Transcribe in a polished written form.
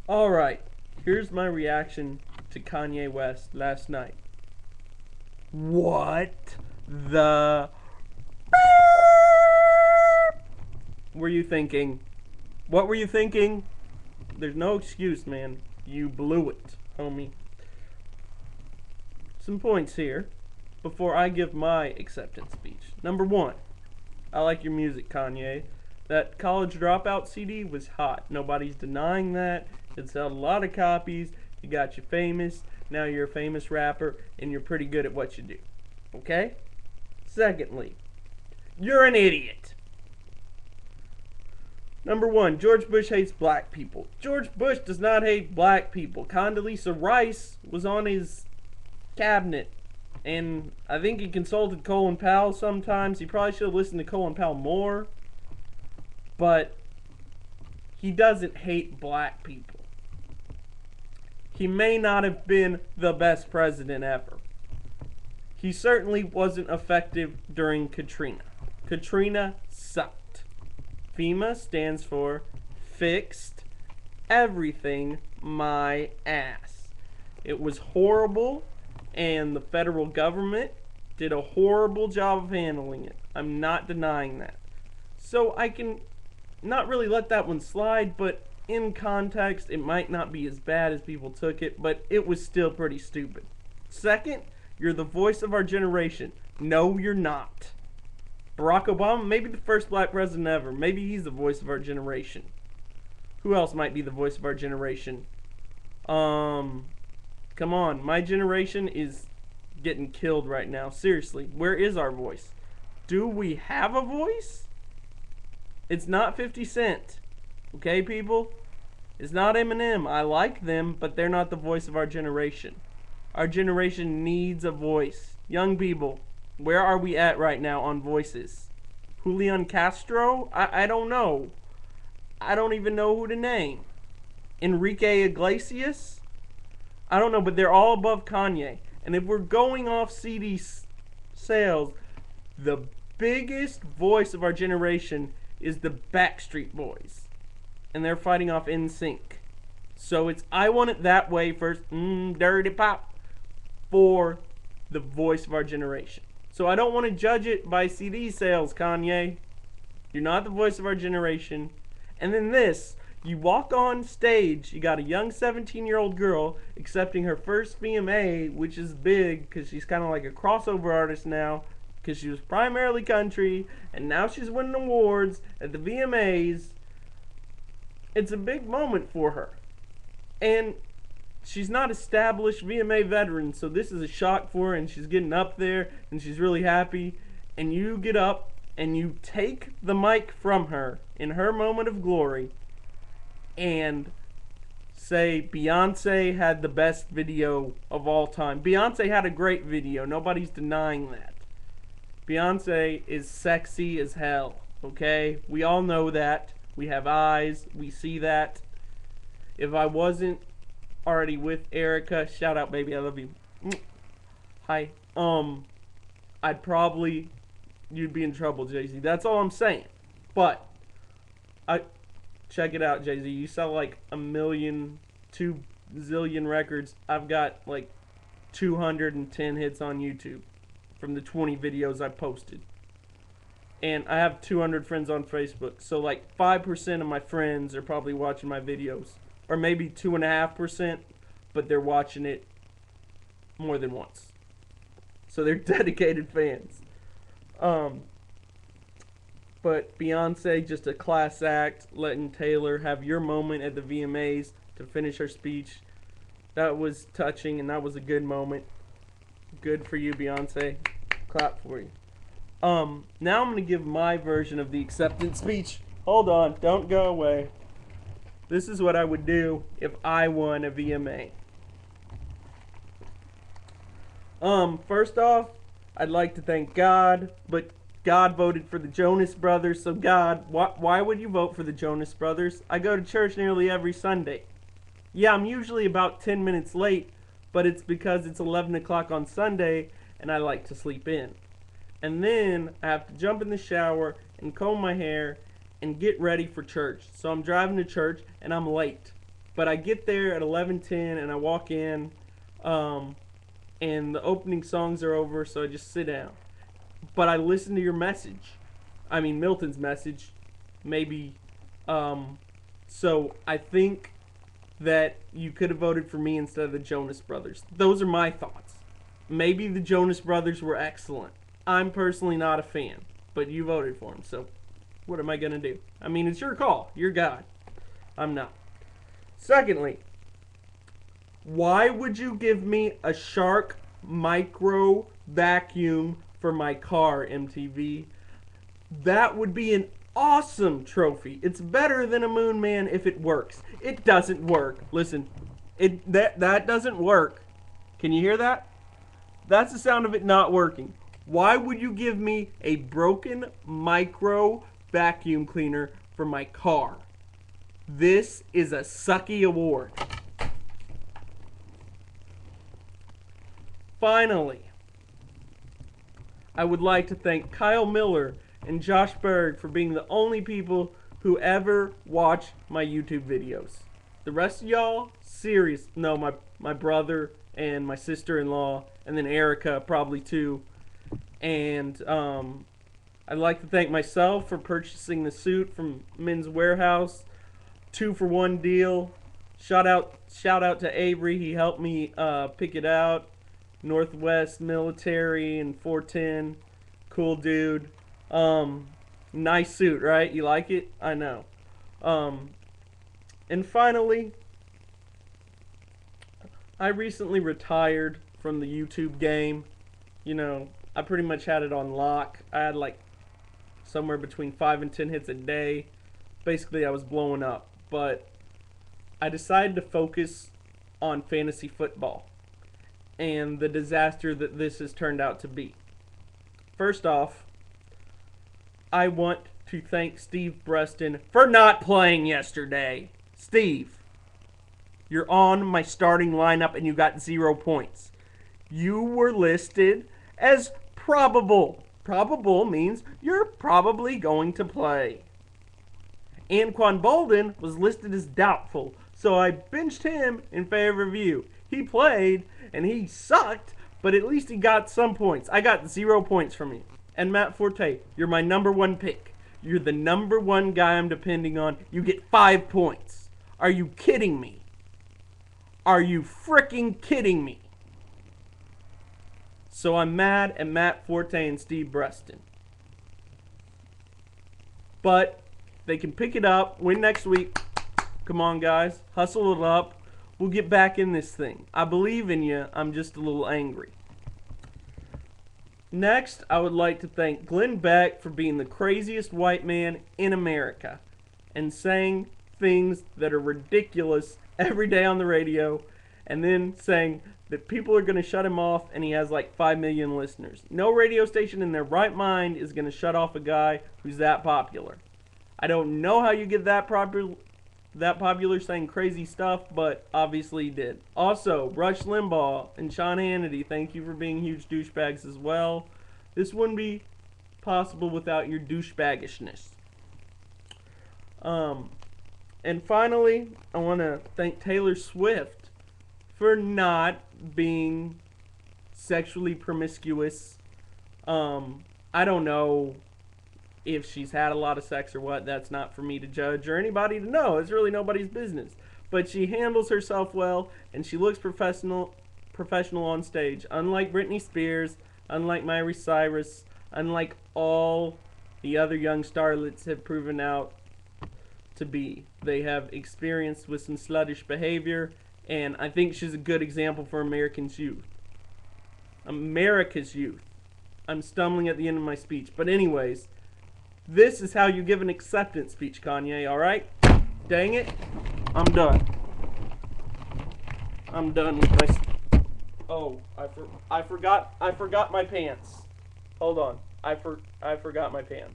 Alright, here's my reaction to Kanye West last night. What the were you thinking? What were you thinking? There's no excuse, man. You blew it, homie. Some points here before I give my acceptance speech. Number one, I like your music, Kanye. That College Dropout CD was hot. Nobody's denying that. It sold a lot of copies. You got you famous. Now you're a famous rapper, and you're pretty good at what you do. Okay? Secondly, you're an idiot. Number one, George Bush hates black people. George Bush does not hate black people. Condoleezza Rice was on his cabinet, and I think he consulted Colin Powell sometimes. He probably should have listened to Colin Powell more, but he doesn't hate black people. He may not have been the best president ever. He certainly wasn't effective during Katrina. Katrina sucked. FEMA stands for Fixed Everything My Ass. It was horrible, and the federal government did a horrible job of handling it. I'm not denying that. So I can not really let that one slide, but in context, it might not be as bad as people took it, but it was still pretty stupid. Second, you're the voice of our generation. No, you're not. Barack Obama, maybe the first black president ever. Maybe he's the voice of our generation. Who else might be the voice of our generation? Come on. My generation is getting killed right now. Seriously, where is our voice? Do we have a voice? It's not 50 Cent. Okay, people? It's not Eminem. I like them, but they're not the voice of our generation. Our generation needs a voice. Young people, where are we at right now on voices? Julian Castro? I don't know. I don't even know who to name. Enrique Iglesias? I don't know, but they're all above Kanye. And if we're going off CD sales, the biggest voice of our generation is the Backstreet Boys. And they're fighting off NSYNC. So it's I Want It That Way first, Dirty Pop, for the voice of our generation. So I don't want to judge it by CD sales, Kanye. You're not the voice of our generation. And then this, you walk on stage, you got a young 17-year-old girl accepting her first VMA, which is big because she's kind of like a crossover artist now, because she was primarily country, and now she's winning awards at the VMAs. It's a big moment for her. And she's not established VMA veteran, so this is a shock for her, and she's getting up there, and she's really happy. And you get up, and you take the mic from her in her moment of glory, and say Beyonce had the best video of all time. Beyonce had a great video. Nobody's denying that. Beyonce is sexy as hell, okay? We all know that. We have eyes. We see that. If I wasn't already with Erica, shout out, baby, I love you. Hi. I'd probably, you'd be in trouble, Jay-Z. That's all I'm saying. But check it out, Jay-Z. You sell like 2 zillion records. I've got like 210 hits on YouTube from the 20 videos I posted. And I have 200 friends on Facebook. So like 5% of my friends are probably watching my videos. Or maybe 2.5%, but they're watching it more than once. So they're dedicated fans. But Beyonce, just a class act, letting Taylor have your moment at the VMAs to finish her speech. That was touching, and that was a good moment. Good for you, Beyonce. Clap for you. Now I'm going to give my version of the acceptance speech. Hold on, don't go away. This is what I would do if I won a VMA. First off, I'd like to thank God, but God voted for the Jonas Brothers, so God, why would you vote for the Jonas Brothers? I go to church nearly every Sunday. Yeah, I'm usually about 10 minutes late, but it's because it's 11 o'clock on Sunday, and I like to sleep in. And then I have to jump in the shower and comb my hair and get ready for church. So I'm driving to church, and I'm late. But I get there at 11:10 and I walk in, and the opening songs are over, so I just sit down. But I listen to your message. I mean, Milton's message, maybe. So I think that you could have voted for me instead of the Jonas Brothers. Those are my thoughts. Maybe the Jonas Brothers were excellent. I'm personally not a fan, but you voted for them, so what am I going to do? I mean, it's your call. You're God. I'm not. Secondly, why would you give me a Shark micro vacuum for my car, MTV? That would be an awesome trophy. It's better than a Moon Man if it works. It doesn't work. Listen, that doesn't work. Can you hear that? That's the sound of it not working. Why would you give me a broken micro vacuum cleaner for my car? This is a sucky award. Finally, I would like to thank Kyle Miller and Josh Berg for being the only people who ever watch my YouTube videos. The rest of y'all, serious. No, my brother and my sister-in-law, and then Erica probably too. And I'd like to thank myself for purchasing the suit from Men's Warehouse. 2-for-1 deal. Shout out to Avery. He helped me pick it out. Northwest Military and 410. Cool dude. Nice suit, right? You like it? I know. And finally, I recently retired from the YouTube game. You know, I pretty much had it on lock. I had like somewhere between 5 and 10 hits a day. Basically, I was blowing up. But I decided to focus on fantasy football and the disaster that this has turned out to be. First off, I want to thank Steve Breston for not playing yesterday. Steve, you're on my starting lineup and you got 0 points. You were listed as probable. Probable means you're probably going to play. Anquan Bolden was listed as doubtful, so I benched him in favor of you. He played, and he sucked, but at least he got some points. I got 0 points from you. And Matt Forte, you're my number 1 pick. You're the number 1 guy I'm depending on. You get 5 points. Are you kidding me? Are you freaking kidding me? So I'm mad at Matt Forte and Steve Breston. But they can pick it up, win next week. Come on, guys. Hustle it up. We'll get back in this thing. I believe in you. I'm just a little angry. Next, I would like to thank Glenn Beck for being the craziest white man in America and saying things that are ridiculous every day on the radio and then saying that people are going to shut him off and he has like 5 million listeners. No radio station in their right mind is going to shut off a guy who's that popular. I don't know how you get that popular saying crazy stuff, but obviously he did. Also, Rush Limbaugh and Sean Hannity, thank you for being huge douchebags as well. This wouldn't be possible without your douchebaggishness. And finally, I want to thank Taylor Swift for not being sexually promiscuous. I don't know if she's had a lot of sex or what. That's not for me to judge or anybody to know. It's really nobody's business. But she handles herself well and she looks professional on stage. Unlike Britney Spears, unlike Miley Cyrus, unlike all the other young starlets have proven out to be. They have experience with some sluttish behavior, and I think she's a good example for America's youth. America's youth. I'm stumbling at the end of my speech. But anyways, this is how you give an acceptance speech, Kanye, alright? Dang it. I'm done. I'm done with my... Oh, I forgot my pants. Hold on. I forgot my pants.